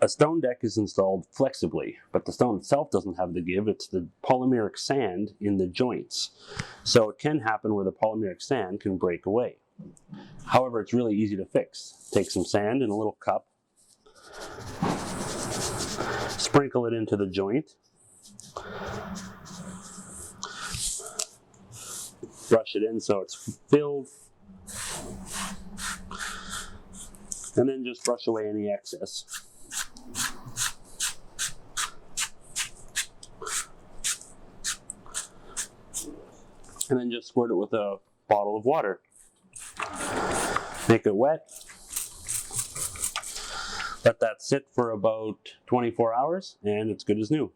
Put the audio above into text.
A stone deck is installed flexibly, but the stone itself doesn't have the give. It's the polymeric sand in the joints. So it can happen where the polymeric sand can break away. However, it's really easy to fix. Take some sand in a little cup, sprinkle it into the joint, brush it in so it's filled, and then just brush away any excess. And then just squirt it with a bottle of water. Make it wet. Let that sit for about 24 hours and it's good as new.